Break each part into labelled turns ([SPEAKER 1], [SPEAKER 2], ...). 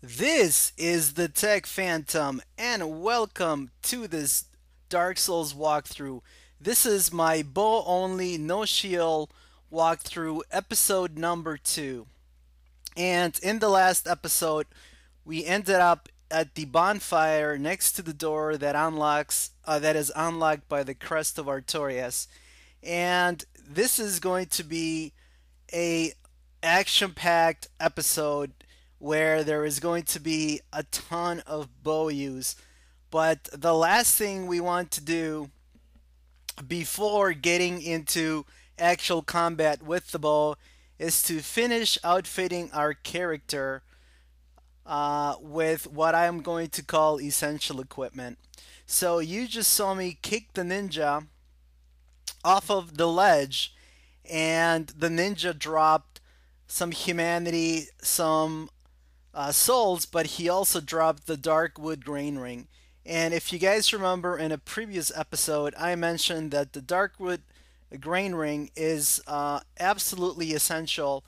[SPEAKER 1] This is the Tech Phantom, and welcome to this Dark Souls walkthrough. This is my bow only, no shield walkthrough, episode number 2. And in the last episode, we ended up at the bonfire next to the door that is unlocked by the crest of Artorias. And this is going to be a action-packed episode where there is going to be a ton of bow use. But the last thing we want to do before getting into actual combat with the bow is to finish outfitting our character with what I'm going to call essential equipment. So you just saw me kick the ninja off of the ledge, and the ninja dropped some humanity, some souls, but he also dropped the dark wood grain ring. And if you guys remember in a previous episode, I mentioned that the dark wood grain ring is absolutely essential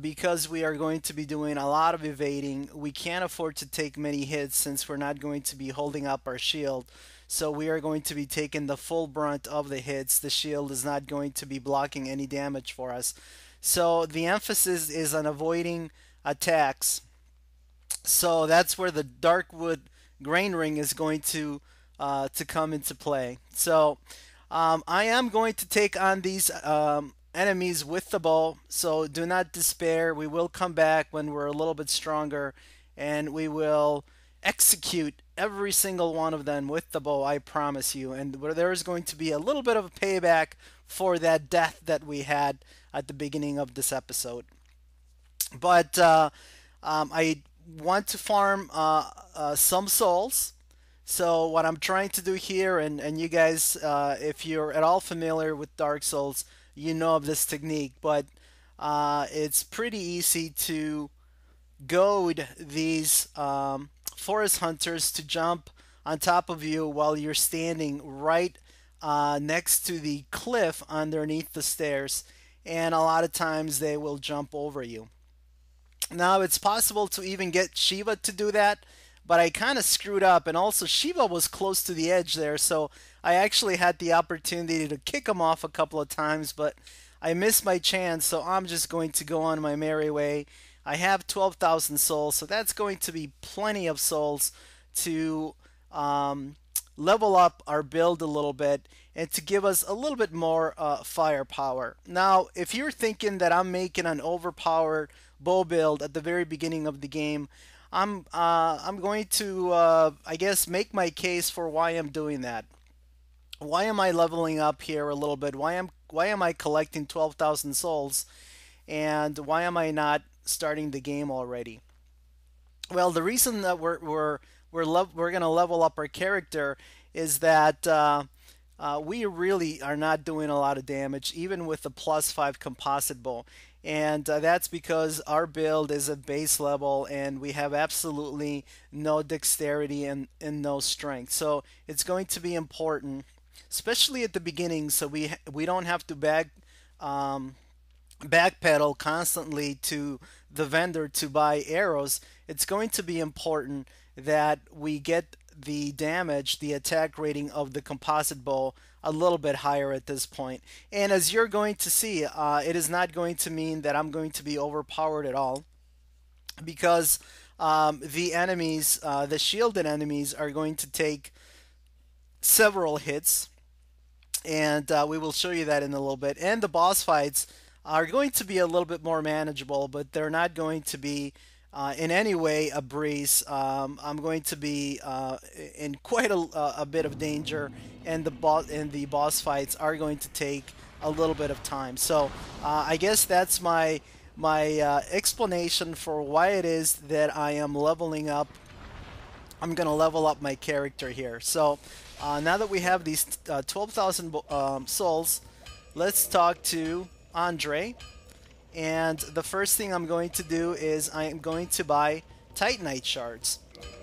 [SPEAKER 1] because we are going to be doing a lot of evading. We can't afford to take many hits since we're not going to be holding up our shield. So we are going to be taking the full brunt of the hits. The shield is not going to be blocking any damage for us. So the emphasis is on avoiding attacks. So that's where the Darkwood Grain Ring is going to come into play. So I am going to take on these enemies with the bow. So do not despair. We will come back when we're a little bit stronger, and we will execute every single one of them with the bow. I promise you. And there is going to be a little bit of a payback for that death that we had at the beginning of this episode. But I want to farm some souls. So what I'm trying to do here, and you guys, if you're at all familiar with Dark Souls, you know of this technique, but it's pretty easy to goad these forest hunters to jump on top of you while you're standing right next to the cliff underneath the stairs, and a lot of times they will jump over you. Now it's possible to even get Shiva to do that, but I kind of screwed up, and also Shiva was close to the edge there, so I actually had the opportunity to kick him off a couple of times, but I missed my chance, so I'm just going to go on my merry way. I have 12,000 souls, so that's going to be plenty of souls to level up our build a little bit and to give us a little bit more firepower. Now, if you're thinking that I'm making an overpowered bow build at the very beginning of the game, I'm going to I guess make my case for why I'm doing that. Why am I leveling up here a little bit? Why am I collecting 12,000 souls, and why am I not starting the game already? Well, the reason that we're gonna level up our character is that we really are not doing a lot of damage, even with the +5 composite bow. And that's because our build is at base level and we have absolutely no dexterity and no strength. So it's going to be important, especially at the beginning, so we don't have to backpedal constantly to the vendor to buy arrows. It's going to be important that we get the damage, the attack rating of the composite bow a little bit higher at this point. And as you're going to see, it is not going to mean that I'm going to be overpowered at all, because the enemies, the shielded enemies, are going to take several hits, and we will show you that in a little bit. And the boss fights are going to be a little bit more manageable, but they're not going to be in any way a breeze. I'm going to be in quite a bit of danger, and the boss fights are going to take a little bit of time. So I guess that's my explanation for why it is that I am leveling up. I'm going to level up my character here. So now that we have these 12,000 souls, let's talk to Andre. And the first thing I'm going to do is I am going to buy Titanite shards.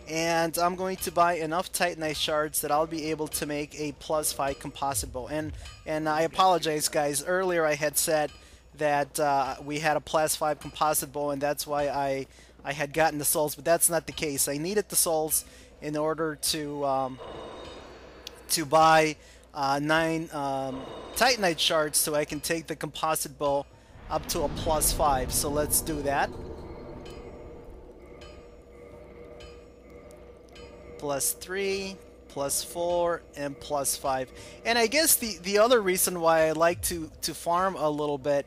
[SPEAKER 1] And I'm going to buy enough Titanite shards that I'll be able to make a +5 composite bow. And I apologize, guys. Earlier I had said that we had a +5 composite bow, and that's why I had gotten the souls, but that's not the case. I needed the souls in order to buy 9 Titanite shards so I can take the composite bow up to a +5. So let's do that. +3, +4, and +5. And I guess the other reason why I like to farm a little bit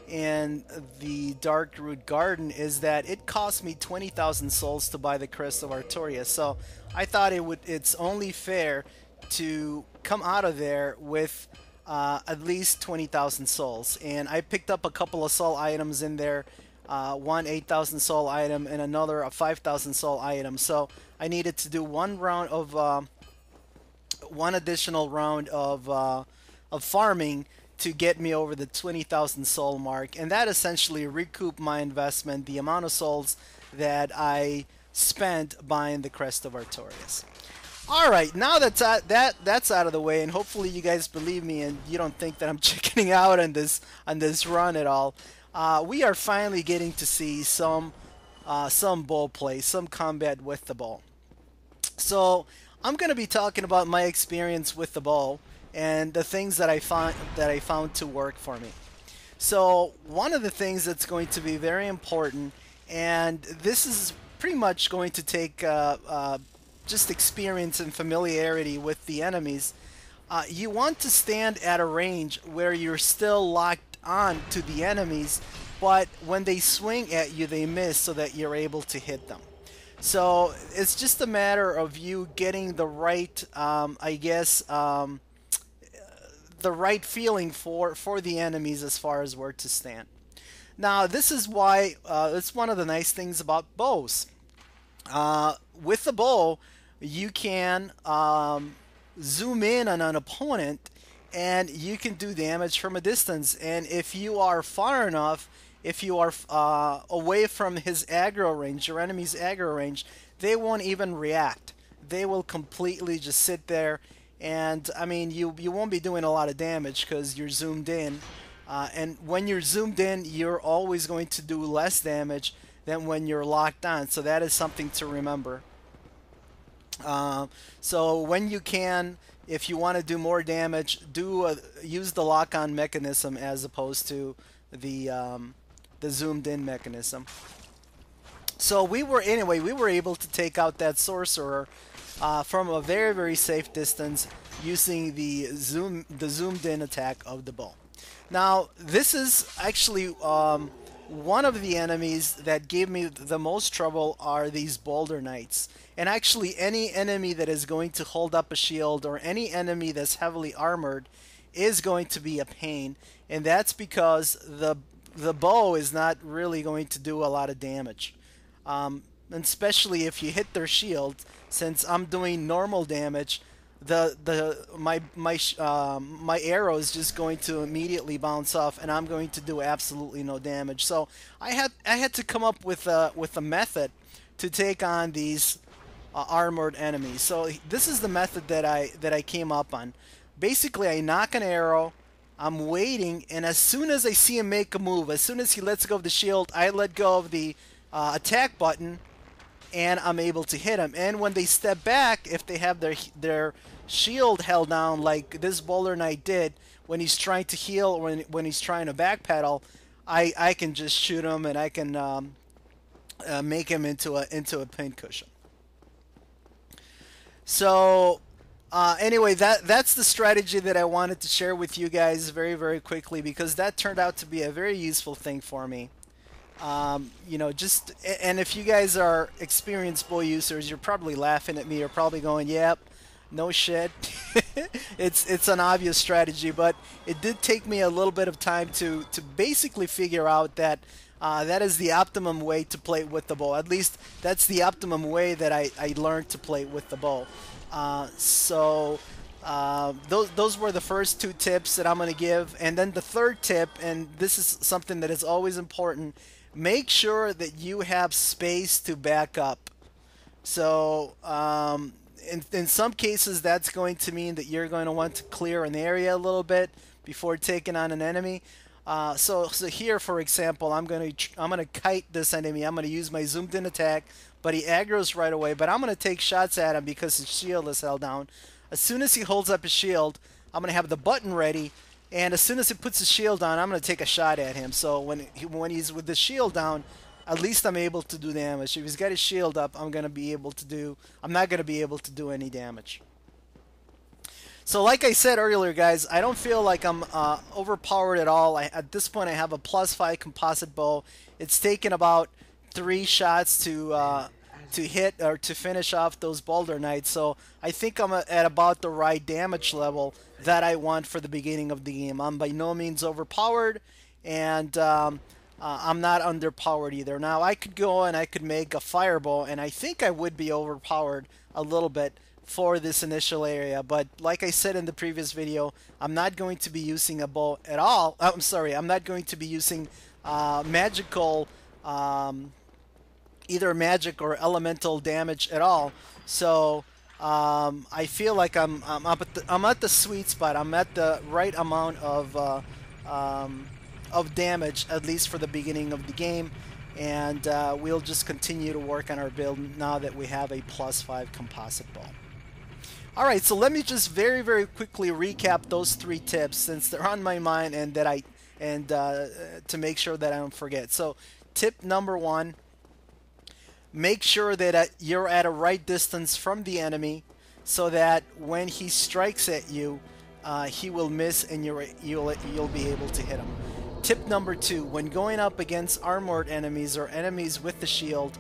[SPEAKER 1] in the Dark Root Garden is that it cost me 20,000 souls to buy the Crest of Artoria. So I thought it's only fair to come out of there with at least 20,000 souls. And I picked up a couple of soul items in there. One 8,000 soul item and another a 5,000 soul item. So I needed to do one additional round of farming to get me over the 20,000 soul mark, and that essentially recouped my investment, the amount of souls that I spent buying the Crest of Artorias. All right, now that's out of the way, and hopefully you guys believe me and you don't think that I'm chickening out on this run at all. We are finally getting to see some bow play, some combat with the bow. So I'm going to be talking about my experience with the bow and the things that I found to work for me. So one of the things that's going to be very important, and this is pretty much going to take just experience and familiarity with the enemies. You want to stand at a range where you're still locked on to the enemies, but when they swing at you, they miss so that you're able to hit them. So it's just a matter of you getting the right, I guess, the right feeling for the enemies as far as where to stand. Now, this is why it's one of the nice things about bows. With the bow, you can zoom in on an opponent and you can do damage from a distance. And if you are far enough, if you are away from his aggro range, your enemy's aggro range, they won't even react. They will completely just sit there, and I mean, you won't be doing a lot of damage because you're zoomed in. And when you're zoomed in, you're always going to do less damage than when you're locked on. So that is something to remember. So when you can, if you want to do more damage, use the lock-on mechanism as opposed to the zoomed-in mechanism. So we were able to take out that sorcerer from a very, very safe distance using the zoomed-in attack of the bow. Now, this is actually one of the enemies that gave me the most trouble are these boulder knights. And actually, any enemy that is going to hold up a shield or any enemy that's heavily armored is going to be a pain. And that's because the bow is not really going to do a lot of damage. And especially if you hit their shield, since I'm doing normal damage, my arrow is just going to immediately bounce off, and I'm going to do absolutely no damage. So I had to come up with a method to take on these armored enemies. So this is the method that I came up on. Basically, I knock an arrow, I'm waiting, and as soon as I see him make a move, as soon as he lets go of the shield, I let go of the attack button, and I'm able to hit him. And when they step back, if they have their shield held down like this Boulder Knight did when he's trying to heal or when he's trying to backpedal, I can just shoot him and I can make him into a pincushion. So anyway, that's the strategy that I wanted to share with you guys very, very quickly, because that turned out to be a very useful thing for me. You know, and if you guys are experienced bow users, you're probably laughing at me. You're probably going, "Yep, no shit." It's an obvious strategy, but it did take me a little bit of time to basically figure out that that is the optimum way to play with the bow. At least that's the optimum way that I learned to play with the bow. Those were the first 2 tips that I'm going to give. And then the third tip, and this is something that is always important, make sure that you have space to back up. So in some cases, that's going to mean that you're going to want to clear an area a little bit before taking on an enemy. So here, for example, I'm gonna kite this enemy. I'm gonna use my zoomed in attack, but he aggroes right away. But I'm gonna take shots at him because his shield is held down. As soon as he holds up his shield, I'm gonna have the button ready, and as soon as he puts his shield on, I'm gonna take a shot at him. So when he's with the shield down, at least I'm able to do damage. If he's got his shield up, I'm not gonna be able to do any damage. So like I said earlier, guys, I don't feel like I'm overpowered at all. At this point, I have a +5 composite bow. It's taken about 3 shots to hit or to finish off those boulder knights. So I think I'm at about the right damage level that I want for the beginning of the game. I'm by no means overpowered, and I'm not underpowered either. Now I could go and I could make a fireball, and I think I would be overpowered a little bit for this initial area, but like I said in the previous video, I'm not going to be using a bow at all. I'm sorry, I'm not going to be using magical, either magic or elemental damage at all. So I feel like I'm at the sweet spot. I'm at the right amount of damage, at least for the beginning of the game, and we'll just continue to work on our build now that we have a +5 composite bow. Alright, so let me just very, very quickly recap those 3 tips since they're on my mind and to make sure that I don't forget. So, tip number 1, make sure that you're at a right distance from the enemy so that when he strikes at you, he will miss and you'll be able to hit him. Tip number 2, when going up against armored enemies or enemies with the shield,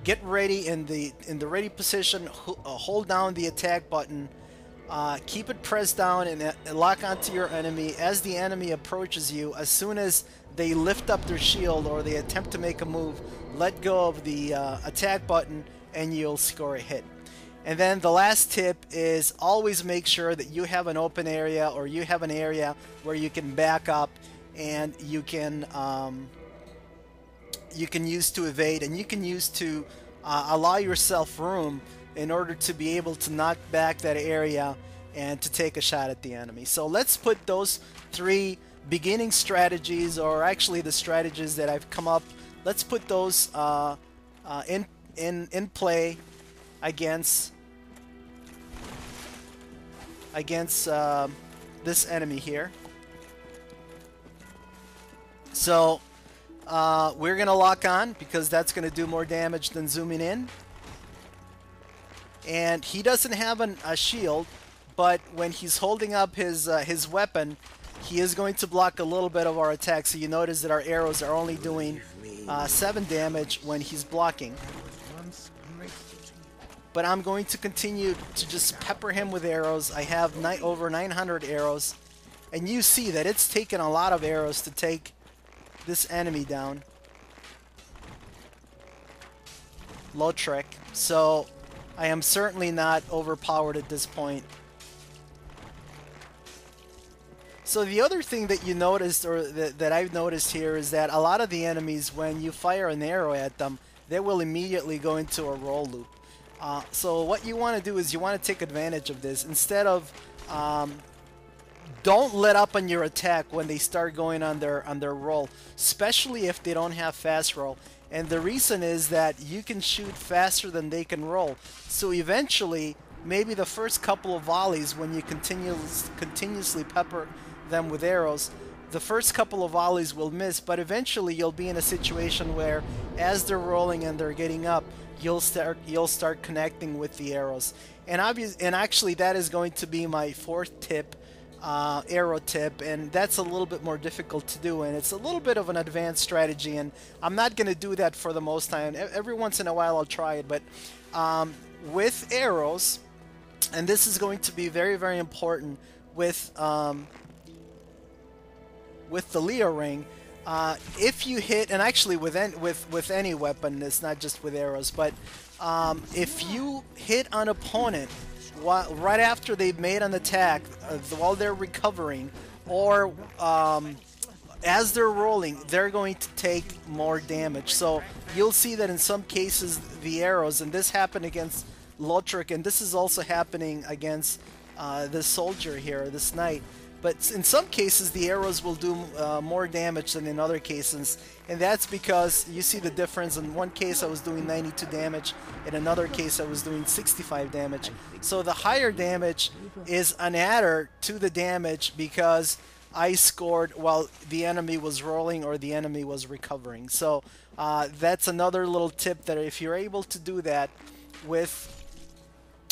[SPEAKER 1] get ready in the ready position. Hold down the attack button. Keep it pressed down and lock onto your enemy. As the enemy approaches you, as soon as they lift up their shield or they attempt to make a move, let go of the attack button and you'll score a hit. And then the last tip is always make sure that you have an open area or you have an area where you can back up and you can use to evade, and you can use to allow yourself room in order to be able to knock back that area and to take a shot at the enemy. So let's put those 3 beginning strategies, or actually the strategies that I've come up, let's put those in play against this enemy here. So we're going to lock on because that's going to do more damage than zooming in. And he doesn't have a shield, but when he's holding up his weapon, he is going to block a little bit of our attack. So you notice that our arrows are only doing 7 damage when he's blocking. But I'm going to continue to just pepper him with arrows. I have over 900 arrows. And you see that it's taken a lot of arrows to take this enemy down. Lautrec. So I am certainly not overpowered at this point. So the other thing that you noticed, or that I've noticed here, is that a lot of the enemies, when you fire an arrow at them, they will immediately go into a roll loop. So what you want to do is you want to take advantage of this. Instead of don't let up on your attack when they start going on their roll, especially if they don't have fast roll. And the reason is that you can shoot faster than they can roll. So eventually, maybe the first couple of volleys, when you continuously pepper them with arrows, the first couple of volleys will miss, but eventually you'll be in a situation where, as they're rolling and they're getting up, you'll start connecting with the arrows. And actually, that is going to be my 4th tip. Arrow tip, and that's a little bit more difficult to do, and it's a little bit of an advanced strategy, and I'm not going to do that for the most time. Every once in a while I'll try it, but with arrows, and this is going to be very, very important with the Leo ring, if you hit, and actually with any weapon, it's not just with arrows, but if you hit an opponent right after they've made an attack, while they're recovering, or as they're rolling, they're going to take more damage. So you'll see that in some cases the arrows, and this happened against Lautrec, and this is also happening against this soldier here, this knight, but in some cases the arrows will do more damage than in other cases, and that's because you see the difference. In one case I was doing 92 damage, in another case I was doing 65 damage. So the higher damage is an adder to the damage because I scored while the enemy was rolling or the enemy was recovering. So that's another little tip, that if you're able to do that with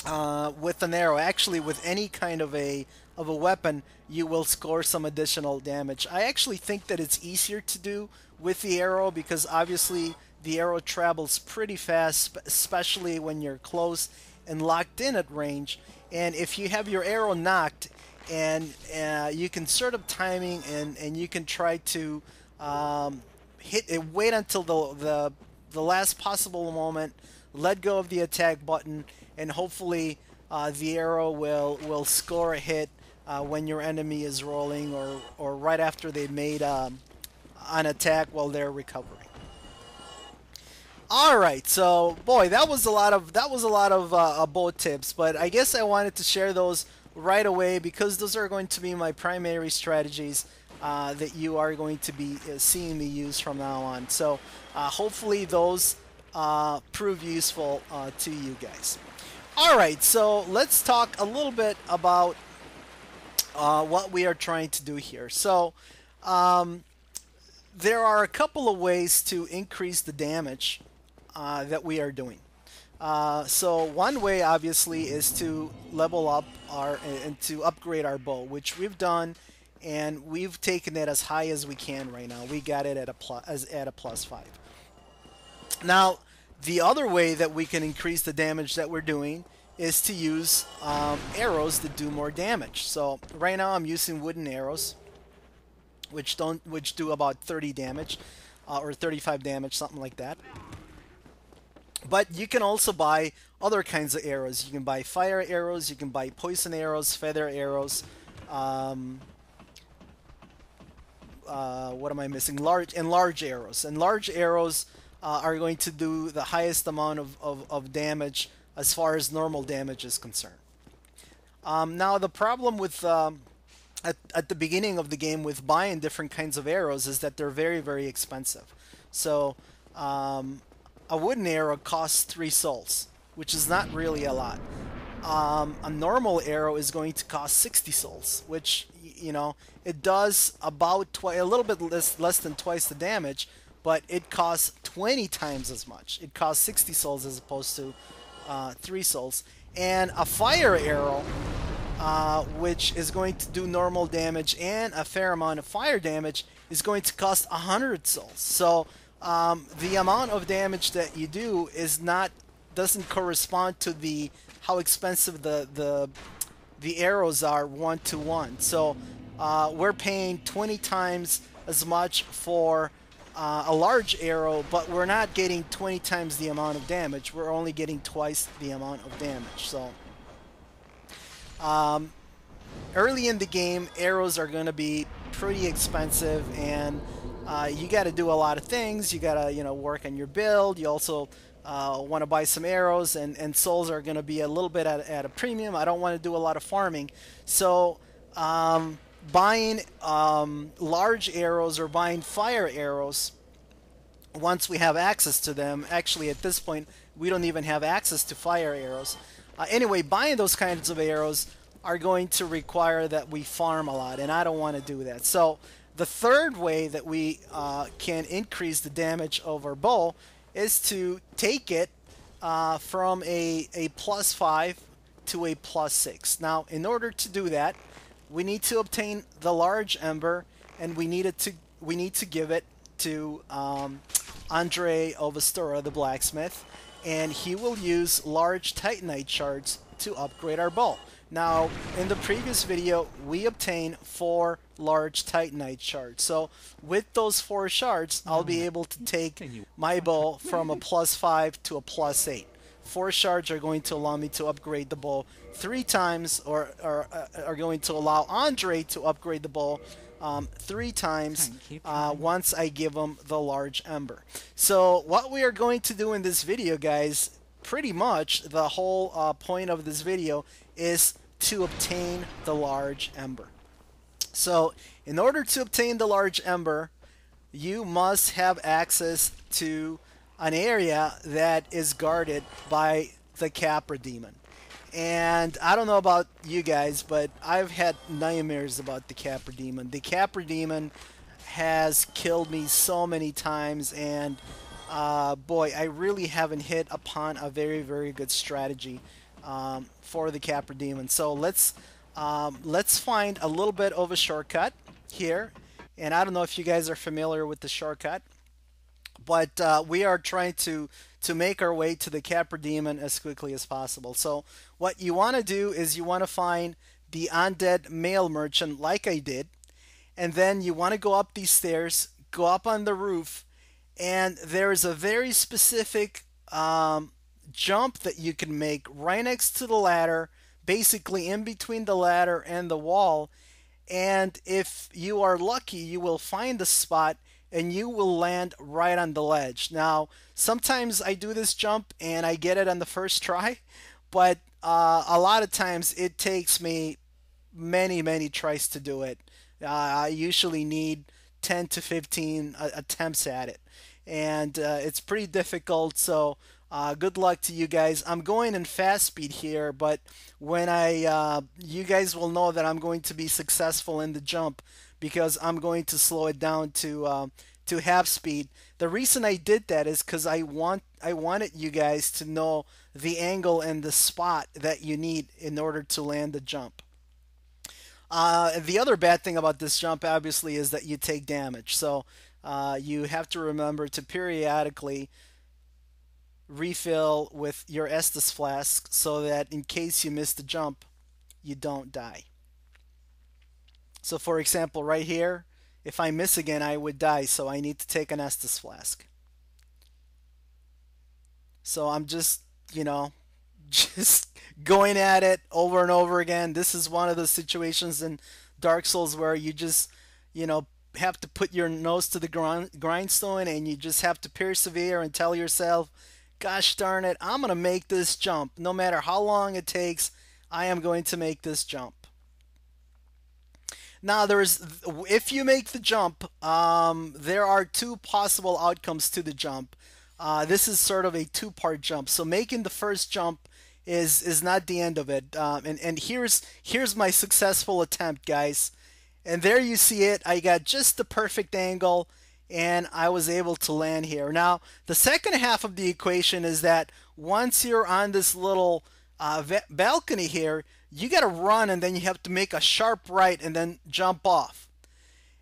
[SPEAKER 1] an arrow, actually with any kind of a weapon, you will score some additional damage. I actually think that it's easier to do with the arrow because obviously the arrow travels pretty fast, especially when you're close and locked in at range. And if you have your arrow knocked, and you can set up timing, and you can try to hit it, wait until the last possible moment, let go of the attack button, and hopefully the arrow will score a hit when your enemy is rolling, or right after they made an attack while they're recovering. All right, so boy, that was a lot of bow tips, but I guess I wanted to share those right away because those are going to be my primary strategies that you are going to be seeing me use from now on. So hopefully those prove useful to you guys. All right, so let's talk a little bit about what we are trying to do here. So there are a couple of ways to increase the damage that we are doing. So one way obviously is to level up and to upgrade our bow, which we've done, and we've taken it as high as we can right now. We got it at a +5. Now the other way that we can increase the damage that we're doing is to use arrows that do more damage. So right now I'm using wooden arrows, which do about 30 damage or 35 damage, something like that. But you can also buy other kinds of arrows. You can buy fire arrows, you can buy poison arrows, feather arrows. What am I missing? Large arrows. And large arrows are going to do the highest amount of damage as far as normal damage is concerned. Now the problem with at the beginning of the game with buying different kinds of arrows is that they're very, very expensive. So a wooden arrow costs 3 souls, which is not really a lot. A normal arrow is going to cost 60 souls, which, you know, it does about a little bit less than twice the damage, but it costs 20 times as much. It costs 60 souls as opposed to 3 souls. And a fire arrow, which is going to do normal damage and a fair amount of fire damage, is going to cost 100 souls. So the amount of damage that you do doesn't correspond to how expensive the arrows are 1-to-1. So we're paying 20 times as much for a large arrow, but we're not getting 20 times the amount of damage. We're only getting twice the amount of damage. So early in the game, arrows are going to be pretty expensive, and you got to do a lot of things. You got to work on your build. You also want to buy some arrows, and souls are going to be a little bit at a premium. I don't want to do a lot of farming, so buying large arrows or buying fire arrows once we have access to them. Actually, at this point, we don't even have access to fire arrows. Anyway, buying those kinds of arrows are going to require that we farm a lot, and I don't want to do that. So the third way that we can increase the damage of our bow is to take it from a +5 to a +6. Now, in order to do that, we need to obtain the large ember, and we need to give it to Andre of Astora, the blacksmith, and he will use large titanite shards to upgrade our bow. Now, in the previous video, we obtained 4 large titanite shards. So with those 4 shards, I'll be able to take my bow from a +5 to a +8. 4 shards are going to allow me to upgrade the bow 3 times, or are going to allow Andre to upgrade the bow 3 times once I give him the large ember. So what we are going to do in this video, guys, pretty much the whole point of this video is to obtain the large ember. So in order to obtain the large ember, you must have access to an area that is guarded by the Capra demon. And I don't know about you guys, but I've had nightmares about the Capra demon. The Capra demon has killed me so many times, and boy, I really haven't hit upon a very, very good strategy for the Capra demon. So let's find a little bit of a shortcut here. And I don't know if you guys are familiar with the shortcut, but we are trying to make our way to the Capra demon as quickly as possible. So what you want to do is you want to find the undead male merchant like I did, and then you want to go up these stairs, go up on the roof, and there is a very specific jump that you can make right next to the ladder, basically in between the ladder and the wall. And if you are lucky, you will find the spot and you will land right on the ledge. Now, sometimes I do this jump and I get it on the first try, but a lot of times it takes me many tries to do it. I usually need 10 to 15 attempts at it, and it's pretty difficult. So good luck to you guys. I'm going in fast speed here, but when you guys will know that I'm going to be successful in the jump because I'm going to slow it down to half speed. The reason I did that is because I wanted you guys to know the angle and the spot that you need in order to land the jump. The other bad thing about this jump, obviously, is that you take damage. So you have to remember to periodically refill with your Estus flask so that in case you miss the jump, you don't die. So for example, right here, if I miss again, I would die. So I need to take an Estus flask. So I'm just, just going at it over and over again. This is one of the situations in Dark Souls where you just, you know, have to put your nose to the grindstone and you just have to persevere and tell yourself, gosh darn it, I'm going to make this jump. No matter how long it takes, I am going to make this jump. Now, if you make the jump, there are two possible outcomes to the jump. This is sort of a two-part jump. So making the first jump is not the end of it. And here's my successful attempt, guys. And there you see it. I got just the perfect angle, and I was able to land here. Now, the second half of the equation is that once you're on this little balcony here, you got to run, and then you have to make a sharp right and then jump off.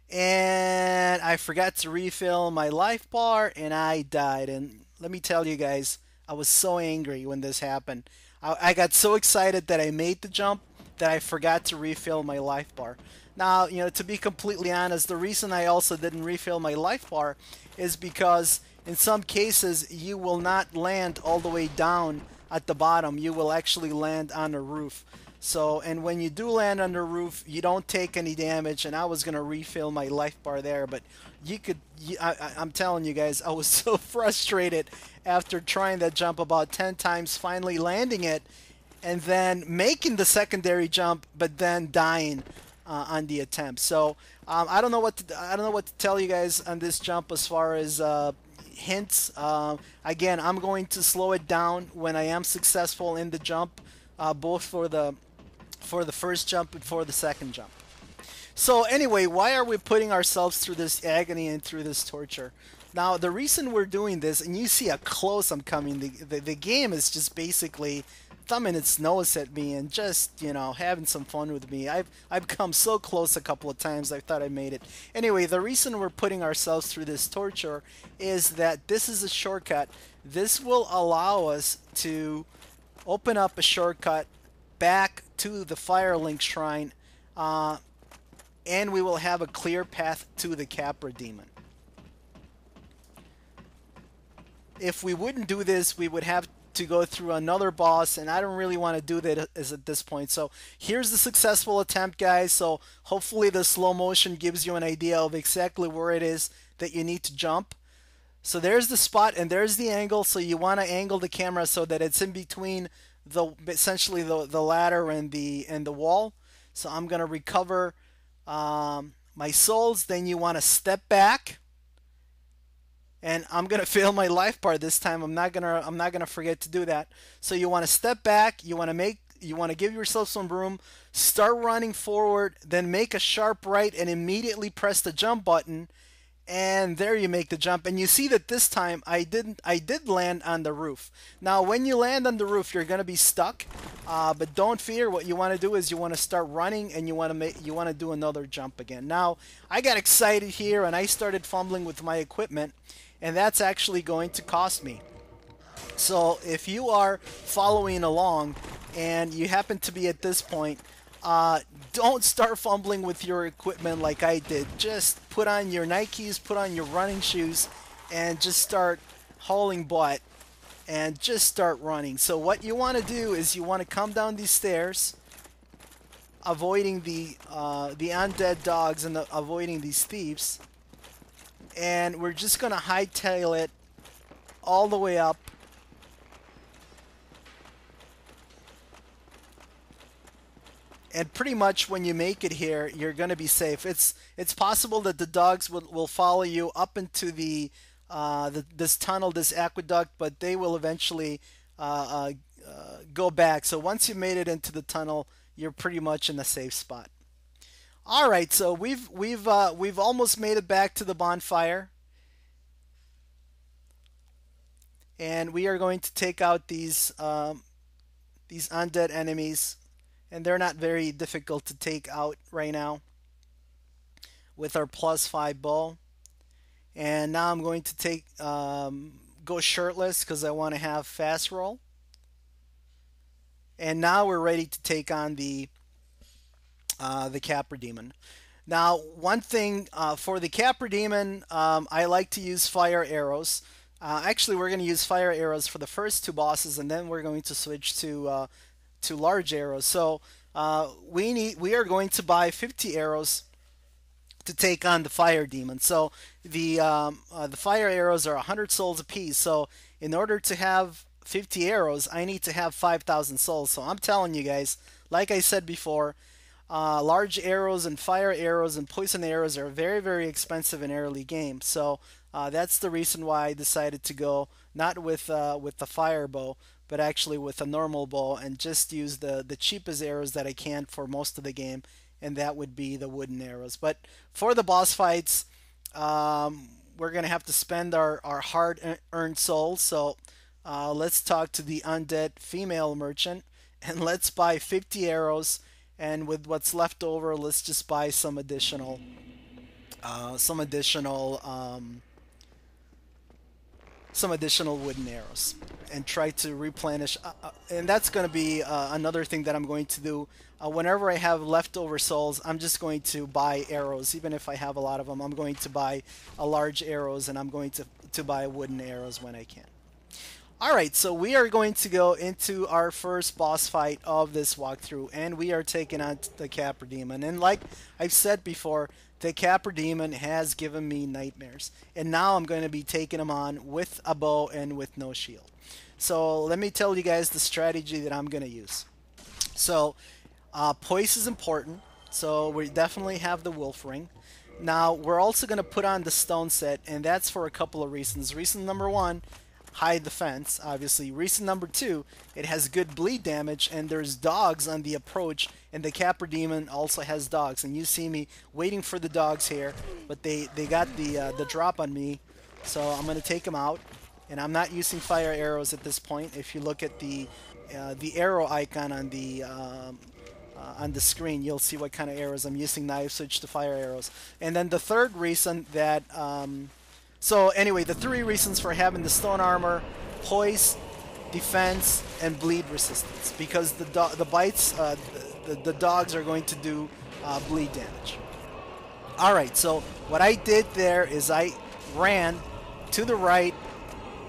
[SPEAKER 1] And I forgot to refill my life bar, and I died. And let me tell you guys, I was so angry when this happened. I got so excited that I made the jump that I forgot to refill my life bar. Now, to be completely honest, the reason I also didn't refill my life bar is because in some cases you will not land all the way down at the bottom. You will actually land on a roof. So, and when you do land on the roof, you don't take any damage, and I was going to refill my life bar there, but I'm telling you guys, I was so frustrated after trying that jump about 10 times, finally landing it, and then making the secondary jump, but then dying on the attempt. So, I don't know what to tell you guys on this jump as far as hints. Again, I'm going to slow it down when I am successful in the jump, both for the first jump and for the second jump. So anyway, why are we putting ourselves through this agony and through this torture? Now, the reason we're doing this, and you see how close I'm coming, the game is just basically thumbing its nose at me and just, having some fun with me. I've come so close a couple of times, I thought I made it. Anyway, the reason we're putting ourselves through this torture is that this is a shortcut. This will allow us to open up a shortcut back to the Firelink Shrine, and we will have a clear path to the Capra Demon. If we wouldn't do this, we would have to go through another boss, and I don't really want to do that at this point. So here's the successful attempt, guys. So hopefully the slow motion gives you an idea of exactly where it is that you need to jump. So there's the spot and there's the angle. So you want to angle the camera so that it's in between essentially the ladder and the wall. So I'm going to recover my souls, then you want to step back. And I'm gonna fail my life bar this time. I'm not gonna forget to do that. So you want to step back. You want to give yourself some room. Start running forward. Then make a sharp right and immediately press the jump button. And there you make the jump. And you see that this time I did land on the roof. Now when you land on the roof, you're gonna be stuck. But don't fear. What you want to do is you want to start running and you want to do another jump again. Now I got excited here and I started fumbling with my equipment, and that's actually going to cost me. So if you are following along and you happen to be at this point, don't start fumbling with your equipment like I did. Just put on your Nikes, put on your running shoes, and just start hauling butt and just start running. So what you want to do is you want to come down these stairs, avoiding the undead dogs and avoiding these thieves. And we're just going to hightail it all the way up. And pretty much when you make it here, you're going to be safe. It's possible that the dogs will follow you up into this tunnel, this aqueduct, but they will eventually go back. So once you made it into the tunnel, you're pretty much in a safe spot. All right, so we've almost made it back to the bonfire, and we are going to take out these undead enemies, and they're not very difficult to take out right now with our +5 bow. And now I'm going to go shirtless because I want to have fast roll. And now we're ready to take on the Capra demon. Now, one thing for the Capra demon, I like to use fire arrows. Actually, we're going to use fire arrows for the first 2 bosses, and then we're going to switch to large arrows. So we are going to buy 50 arrows to take on the fire demon. So the fire arrows are 100 souls apiece. So in order to have 50 arrows, I need to have 5,000 souls. So I'm telling you guys, like I said before, large arrows and fire arrows and poison arrows are very, very expensive in early game. So that's the reason why I decided to go not with the fire bow, but actually with a normal bow, and just use the cheapest arrows that I can for most of the game, and that would be the wooden arrows. But for the boss fights, we're gonna have to spend our hard-earned souls. So let's talk to the undead female merchant, and let's buy 50 arrows. And with what's left over, let's just buy some additional wooden arrows and try to replenish. And that's going to be another thing that I'm going to do. Whenever I have leftover souls, I'm just going to buy arrows. Even if I have a lot of them, I'm going to buy large arrows, and I'm going to buy wooden arrows when I can. Alright, so we are going to go into our first boss fight of this walkthrough, and we are taking on the Capra demon. And like I've said before, the Capra demon has given me nightmares. And now I'm going to be taking him on with a bow and with no shield. So let me tell you guys the strategy that I'm going to use. So poise is important, so we definitely have the wolf ring. Now we're also going to put on the stone set, and that's for a couple of reasons. Reason number 1, high defense, obviously. Reason number 2, it has good bleed damage, and there's dogs on the approach, and the Capra demon also has dogs. And you see me waiting for the dogs here, but they got the drop on me, so I'm going to take them out. And I'm not using fire arrows at this point. If you look at the arrow icon on the screen, you'll see what kind of arrows I'm using. Now I've switched to fire arrows. And then the third reason that so anyway, the 3 reasons for having the stone armor: poise, defense, and bleed resistance. Because the bites, the dogs are going to do bleed damage. Alright, so what I did there is I ran to the right.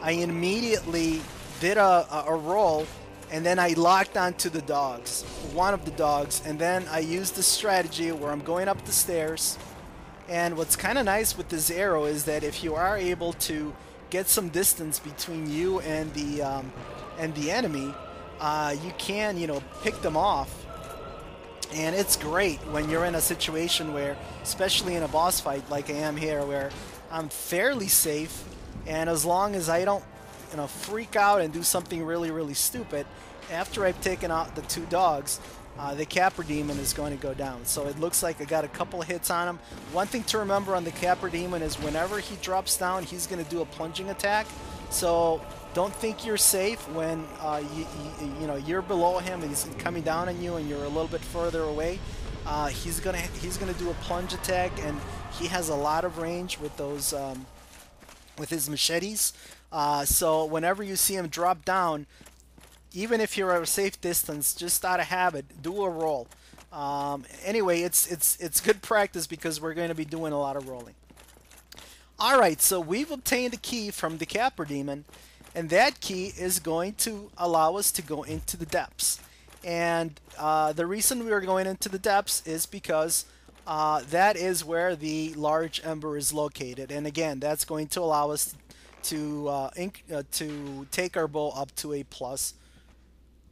[SPEAKER 1] I immediately did a roll, and then I locked onto the dogs, one of the dogs, and then I used the strategy where I'm going up the stairs. And what's kind of nice with this arrow is that if you are able to get some distance between you and the enemy, you can, pick them off And it's great when you're in a situation where, especially in a boss fight like I am here, where I'm fairly safe, and as long as I don't, freak out and do something really, really stupid, after I've taken out the two dogs, the Capra Demon is going to go down. So it looks like I got a couple of hits on him. One thing to remember on the Capra Demon is whenever he drops down, he's going to do a plunging attack. So don't think you're safe when you're below him and he's coming down on you and you're a little bit further away. He's gonna do a plunge attack, and he has a lot of range with those with his machetes. So whenever you see him drop down, even if you're at a safe distance, just out of habit, do a roll. Anyway, it's good practice because we're going to be doing a lot of rolling. All right, so we've obtained a key from the Capra Demon, and that key is going to allow us to go into the depths. And the reason we are going into the depths is because that is where the large ember is located. And again, that's going to allow us to take our bow up to a plus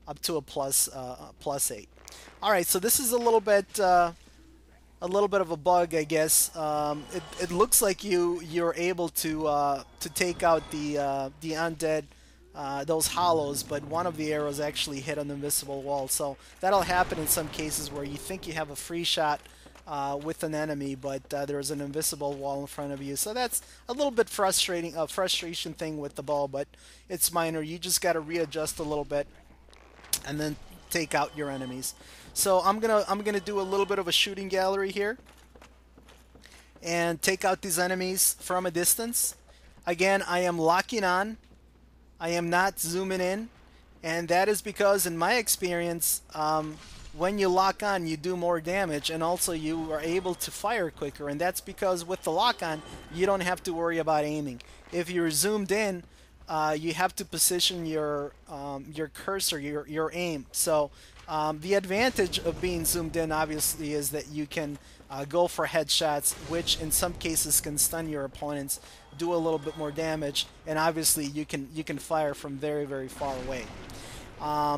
[SPEAKER 1] +8. All right, so this is a little bit of a bug, I guess. It looks like you're able to take out the undead, those hollows, but one of the arrows actually hit an invisible wall. So that'll happen in some cases where you think you have a free shot with an enemy, but there's an invisible wall in front of you. So that's a little bit frustrating, a frustration thing with the bow, but it's minor. You just got to readjust a little bit and then take out your enemies. So I'm gonna do a little bit of a shooting gallery here and take out these enemies from a distance. Again, I am locking on. I am not zooming in, and that is because in my experience, when you lock on, you do more damage, and also you are able to fire quicker, and that's because with the lock on, you don't have to worry about aiming. If you're zoomed in, you have to position your cursor, your aim. So the advantage of being zoomed in, obviously, is that you can go for headshots, which in some cases can stun your opponents, do a little bit more damage, and obviously you can fire from very, very far away. I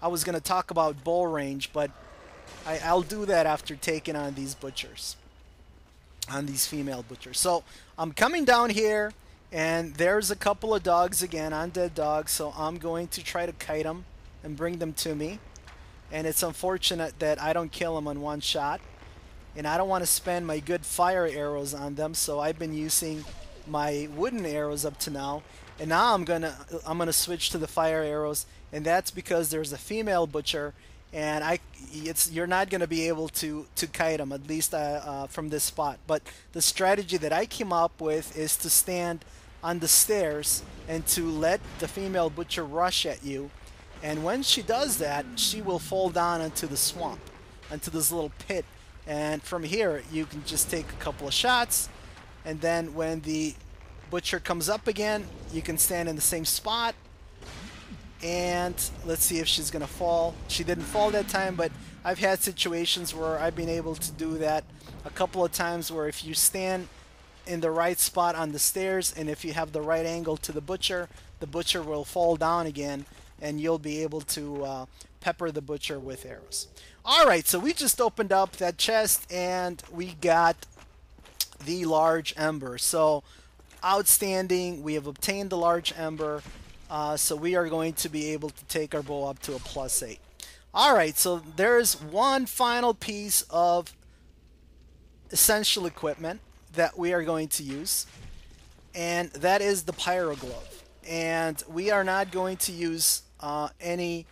[SPEAKER 1] was going to talk about bow range, but I'll do that after taking on these butchers, on these female butchers. So I'm coming down here, and there's a couple of dogs again, undead dogs, so I'm going to try to kite them and bring them to me. And it's unfortunate that I don't kill them on one shot. And I don't want to spend my good fire arrows on them, so I've been using my wooden arrows up to now. And now I'm gonna switch to the fire arrows, and that's because there's a female butcher, and you're not gonna be able to kite them, at least from this spot. But the strategy that I came up with is to stand on the stairs and to let the female butcher rush at you. And when she does that, she will fall down into the swamp, into this little pit. And from here, you can just take a couple of shots, and then when the butcher comes up again, you can stand in the same spot. And let's see if she's gonna fall. She didn't fall that time, but I've had situations where I've been able to do that a couple of times, where if you stand in the right spot on the stairs, and if you have the right angle to the butcher will fall down again, and you'll be able to pepper the butcher with arrows. Alright, so we just opened up that chest, and we got the large ember. So outstanding, we have obtained the large ember, so we are going to be able to take our bow up to a +8. Alright, so there's one final piece of essential equipment that we are going to use, and that is the pyro glove. And we are not going to use any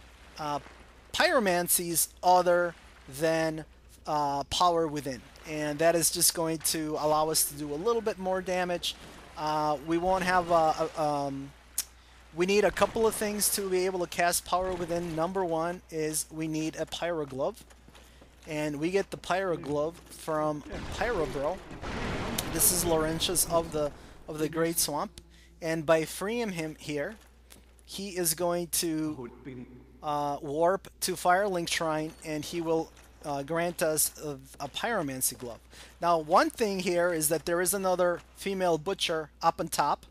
[SPEAKER 1] pyromancies other than power within, and that is just going to allow us to do a little bit more damage. We won't have we need a couple of things to be able to cast power within. Number one is we need a pyro glove, and we get the pyro glove from Pyro Bro. This is Laurentius of the Great Swamp, and by freeing him here, he is going to warp to Firelink Shrine, and he will grant us a pyromancy glove. Now, one thing here is that there is another female butcher up on top,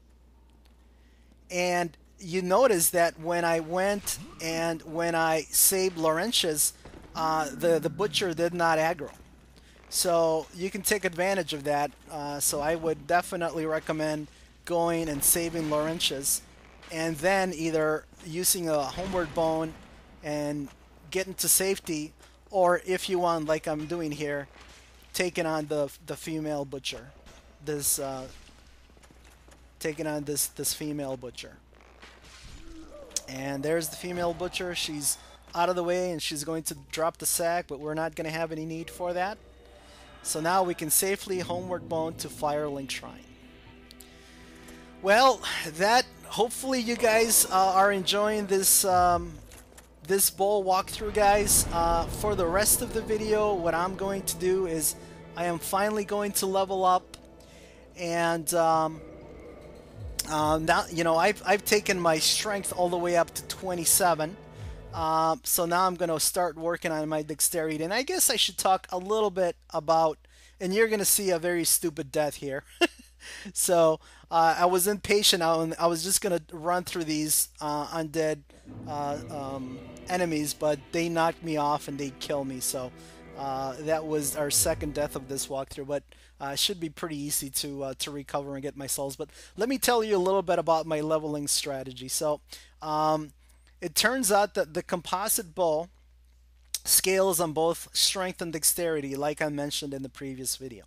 [SPEAKER 1] and you notice that when I went and when I saved Laurentius, the butcher did not aggro. So you can take advantage of that. So I would definitely recommend going and saving Laurentius, and then either using a homeward bone and getting to safety, or if you want, like I'm doing here, taking on the female butcher. This taking on this female butcher. And there's the female butcher. She's out of the way and she's going to drop the sack, but we're not going to have any need for that. So now we can safely homeward bone to Firelink Shrine. Well, that hopefully you guys are enjoying this this bowl walkthrough, guys. For the rest of the video, what I'm going to do is I am finally going to level up, and now, you know, I've taken my strength all the way up to 27. So now I'm going to start working on my dexterity. And I guess I should talk a little bit about, and you're going to see a very stupid death here. So I was impatient. I was just going to run through these undead enemies, but they knocked me off and they killed me. So that was our second death of this walkthrough, but it should be pretty easy to recover and get my souls. But let me tell you a little bit about my leveling strategy. So it turns out that the composite bow scales on both strength and dexterity, like I mentioned in the previous video.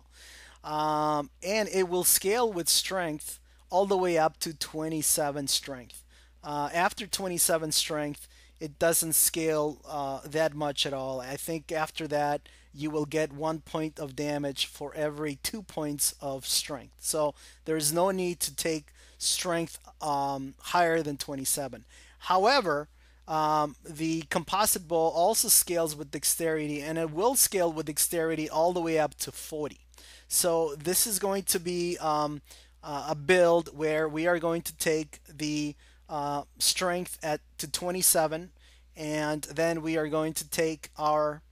[SPEAKER 1] And it will scale with strength all the way up to 27 strength. After 27 strength, it doesn't scale that much at all. I think after that, you will get 1 point of damage for every 2 points of strength. So there's no need to take strength higher than 27. However, the composite bow also scales with dexterity, and it will scale with dexterity all the way up to 40. So this is going to be a build where we are going to take the strength to 27, and then we are going to take our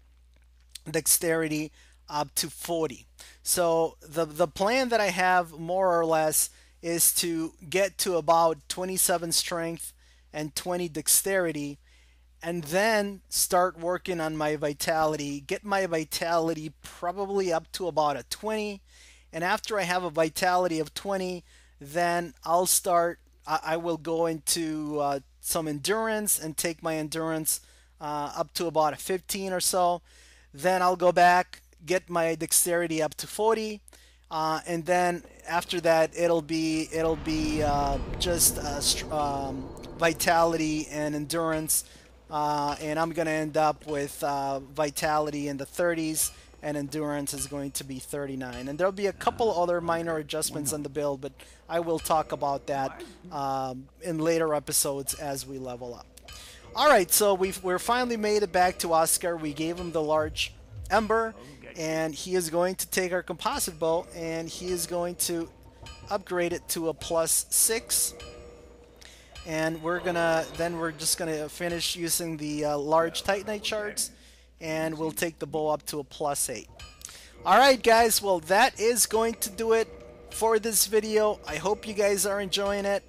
[SPEAKER 1] dexterity up to 40. So the plan that I have more or less is to get to about 27 strength and 20 dexterity, and then start working on my vitality, get my vitality probably up to about a 20, and after I have a vitality of 20, then I will go into some endurance and take my endurance up to about a 15 or so. Then I'll go back, get my dexterity up to 40, and then after that it'll be just vitality and endurance, and I'm gonna end up with vitality in the 30s, and endurance is going to be 39. And there'll be a couple other minor adjustments on the build, but I will talk about that in later episodes as we level up. Alright, so we're finally made it back to Oscar. We gave him the large Ember, and he is going to take our composite bow, and he is going to upgrade it to a +6. And we're just gonna finish using the large Titanite shards, and we'll take the bow up to a +8. Alright guys, well that is going to do it for this video. I hope you guys are enjoying it.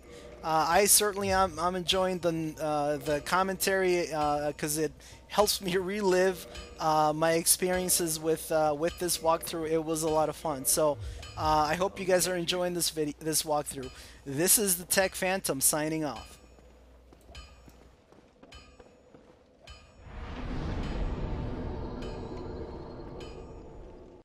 [SPEAKER 1] I certainly am. I'm enjoying the commentary because it helps me relive my experiences with this walkthrough. It was a lot of fun. So I hope you guys are enjoying this walkthrough. This is the Tech Phantom signing off.